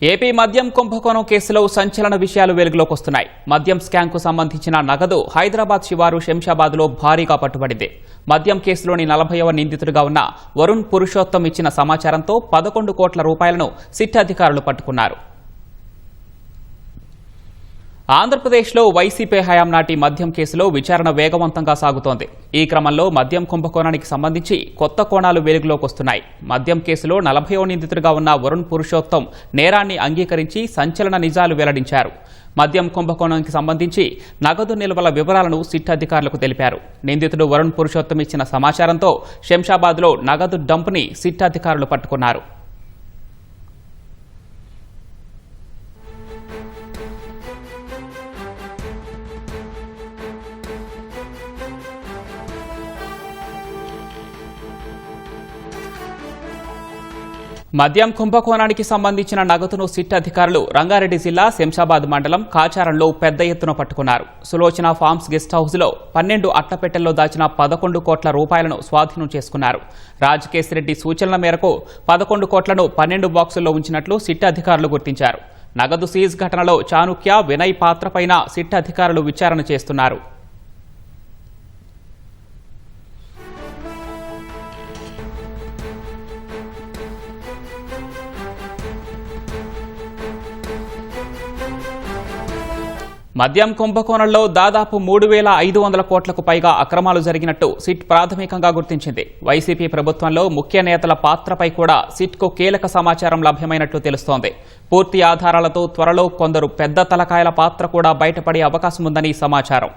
AP మద్యం కుంభకోణం కేసులో సంచలన విషయాలు వెలుగులోకి వస్తున్నాయి. మద్యం స్కామ్ కు సంబంధించిన నగదు హైదరాబాద్ శివారు శంషాబాద్ లో భారీగా పట్టుబడింది. మద్యం కేసులోని 40వ నిందితుడిగా ఉన్న వరుణ్ పురుషోత్తం ఇచ్చిన సమాచారంతో 11 కోట్ల రూపాయలను సిట్ అధికారులు పట్టుకున్నారు. ఆంధ్రప్రదేశ్లో వైసీపీ హయాం నాటి మద్యం కేసులో విచారణ వేగవంతంగా సాగుతోంది. ఈ క్రమంలో మద్యం కుంభకోణానికి సంబంధించి కొత్త కోణాలు వెలుగులోకి వస్తున్నాయి. మద్యం కేసులో 40వ నిందితుడిగా ఉన్న వరుణ్ పురుషోత్తం నేరాన్ని అంగీకరించి సంచలన నిజాలు వెల్లడించారు. మద్యం కుంభకోణానికి సంబంధించి నగదు నిల్వల వివరాలను సిట్ అధికారులకు తెలిపారు. నిందితుడు వరుణ్ పురుషోత్తం ఇచ్చిన సమాచారంతో శంషాబాద్లో నగదు డంప్ని సిట్ అధికారులు పట్టుకున్నారు. మద్యం కుంభకోణానికి సంబంధించిన నగదును సిట్ అధికారులు రంగారెడ్డి జిల్లా శంషాబాద్ మండలం కాచారంలో పెద్ద ఎత్తున పట్టుకున్నారు. సులోచన ఫార్మ్స్ గెస్ట్ హౌస్లో 12 అట్టపెట్టెల్లో దాచిన 11 కోట్ల రూపాయలను స్వాధీనం చేసుకున్నారు. రాజకేశిరెడ్డి సూచనల మేరకు 11 కోట్లను 12 బాక్సుల్లో ఉంచినట్లు సిట్ అధికారులు గుర్తించారు. నగదు సీజ్ ఘటనలో చాణుక్య, వినయ్ పాత్రపైన సిట్ అధికారులు విచారణ చేస్తున్నారు. మద్యం కుంభకోణంలో దాదాపు 3,500 కోట్లకు పైగా అక్రమాలు జరిగినట్టు సిట్ ప్రాథమికంగా గుర్తించింది. వైసీపీ ప్రభుత్వంలో ముఖ్య నేతల పాత్రపై కూడా సిట్కు కీలక సమాచారం లభ్యమైనట్లు తెలుస్తోంది. పూర్తి ఆధారాలతో త్వరలో కొందరు పెద్ద తలకాయల పాత్ర కూడా బయటపడే అవకాశం ఉందని సమాచారం.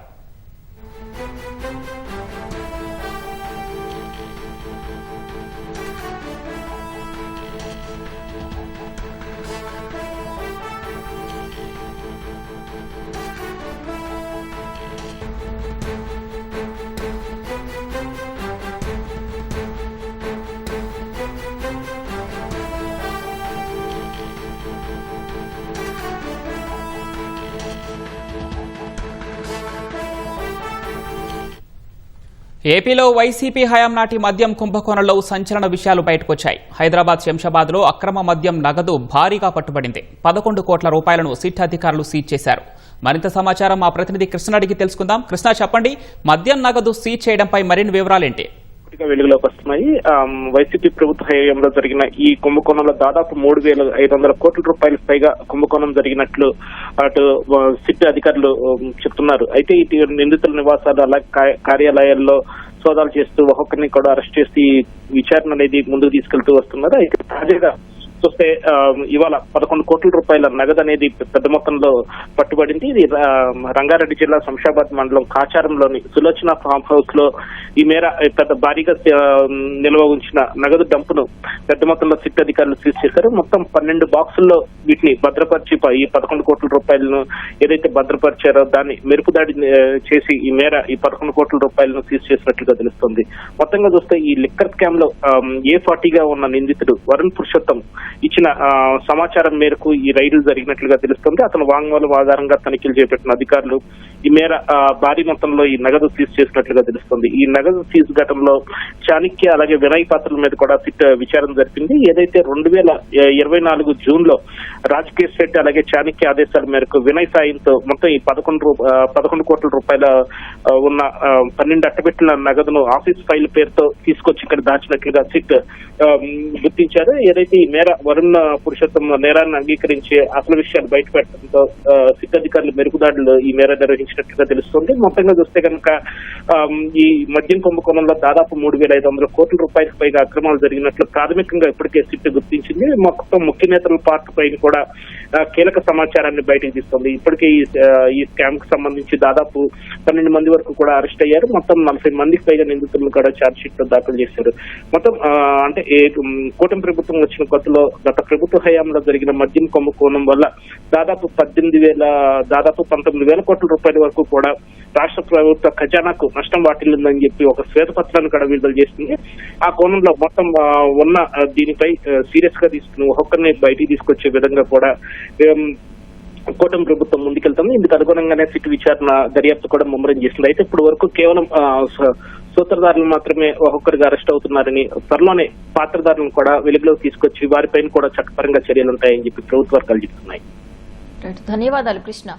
ఏపీలో వైసీపీ హయాం నాటి మద్యం కుంభకోణంలో సంచలన విషయాలు బయటకొచ్చాయి. హైదరాబాద్ శంషాబాద్లో అక్రమ మద్యం నగదు భారీగా పట్టుబడింది. 11 కోట్ల రూపాయలను సిట్ అధికారులు సీజ్ చేశారు. మరింత సమాచారం మా ప్రతినిధి కృష్ణ అడిగి తెలుసుకుందాం. కృష్ణ, చెప్పండి, మద్యం నగదు సీజ్ చేయడంపై మరిన్ని వివరాలేంటి? వెలుగులోకి వస్తున్నాయి. వైసీపీ ప్రభుత్వ హయాంలో జరిగిన ఈ కుంభకోణంలో దాదాపు 3,500 కోట్ల రూపాయలకు పైగా కుంభకోణం జరిగినట్లు అటు సిట్ అధికారులు చెప్తున్నారు. అయితే ఇటు నిందితుల నివాసాలు అలాగే కార్యాలయాల్లో సోదాలు చేస్తూ ఒక్కొక్కరిని కూడా అరెస్ట్ చేసి విచారణ అనేది ముందుకు తీసుకెళ్తూ వస్తున్నారు. అయితే తాజాగా చూస్తే ఇవాళ 11 కోట్ల రూపాయల నగదు అనేది పెద్ద మొత్తంలో పట్టుబడింది. ఇది రంగారెడ్డి జిల్లా శంషాబాద్ మండలం కాచారంలోని సులోచన ఫామ్ హౌస్ లో ఈ మేర పెద్ద భారీగా నిల్వ ఉంచిన నగదు డంపును పెద్ద మొత్తంలో సిట్ అధికారులు సీజ్ చేశారు. మొత్తం 12 బాక్సుల్లో వీటిని భద్రపరిచి ఈ 11 కోట్ల రూపాయలను ఏదైతే భద్రపరిచారో దాన్ని మెరుపుదాడి చేసి ఈ మేర ఈ 11 కోట్ల రూపాయలను సీజ్ చేసినట్లుగా తెలుస్తుంది. మొత్తంగా చూస్తే ఈ లిక్కర్ స్కామ్ లో A40గా ఉన్న నిందితుడు వరుణ్ పురుషోత్తం ఇచ్చిన సమాచారం మేరకు ఈ రైళ్లు జరిగినట్లుగా తెలుస్తుంది. అతను వాంగ్మూలం ఆధారంగా తనిఖీలు చేపట్టిన అధికారులు ఈ మేర భారీ మొత్తంలో ఈ నగదు సీజ్ చేసినట్లుగా తెలుస్తుంది. ఈ నగదు సీజ్ ఘటనలో చాణక్య అలాగే వినయ్ పాత్రల మీద కూడా సిట్ విచారణ జరిపింది. ఏదైతే 2024 జూన్ లో రాజకేశ్ రెడ్డి అలాగే చాణక్య ఆదేశాల మేరకు వినయ్ సాయంతో మొత్తం ఈ 11 కోట్ల రూపాయల ఉన్న 12 అట్టపెట్టిన నగదును ఆఫీస్ ఫైల్ పేరుతో తీసుకొచ్చి ఇక్కడ దాచినట్లుగా సిట్ గుర్తించారు. ఏదైతే ఈ మేర వరుణ్ పురుషోత్తం నేరాన్ని అంగీకరించి అసలు విషయాలు బయటపెట్టడంతో సిట్ అధికారులు మెరుపుదాడులు ఈ మేర నిర్వహించినట్లుగా తెలుస్తుంది. మొత్తంగా చూస్తే కనుక ఈ మద్యం కుంభకోణంలో దాదాపు 3,500 కోట్ల రూపాయలకు పైగా అక్రమాలు జరిగినట్లు ప్రాథమికంగా ఇప్పటికే సిట్ గుర్తించింది. మొత్తం ముఖ్య నేతల పార్టీ పైన కూడా కీలక సమాచారాన్ని బయటకు తీస్తుంది. ఇప్పటికే ఈ స్కామ్ కు సంబంధించి దాదాపు 12 మంది వరకు కూడా అరెస్ట్ అయ్యారు. మొత్తం 40 మందికి పైగా నిందితులను కూడా ఛార్జ్ షీట్ లో దాఖలు చేశారు. మొత్తం అంటే కూటమి ప్రభుత్వం వచ్చిన కొత్తలో గత ప్రభుత్వ హయాంలో జరిగిన మద్యం కుంభకోణం వల్ల దాదాపు 19,000 కోట్ల రూపాయల వరకు కూడా రాష్ట్ర ప్రభుత్వ ఖజానాకు నష్టం వాటిల్లిందని చెప్పి ఒక శ్వేతపత్రాన్ని కూడా విడుదల చేసింది. ఆ కోణంలో మొత్తం ఉన్న దీనిపై సీరియస్ గా తీసుకుని ఒక్కొక్కరిని బయటికి తీసుకొచ్చే విధంగా కూడా కూటమి ప్రభుత్వం ముందుకెళ్తుంది. ఇందుకు అనుగుణంగానే సిట్ విచారణ దర్యాప్తు కూడా ముమ్మరం చేసింది. అయితే ఇప్పుడు వరకు కేవలం సూత్రధారులు మాత్రమే ఒక్కొక్కరిగా అరెస్ట్ అవుతున్నారని, త్వరలోనే పాత్రధారులను కూడా వెలుగులోకి తీసుకొచ్చి వారిపైన కూడా చట్టపరంగా చర్యలు ఉంటాయని చెప్పి ప్రభుత్వ వర్గాలు చెబుతున్నాయి. ధన్యవాదాలు కృష్ణ.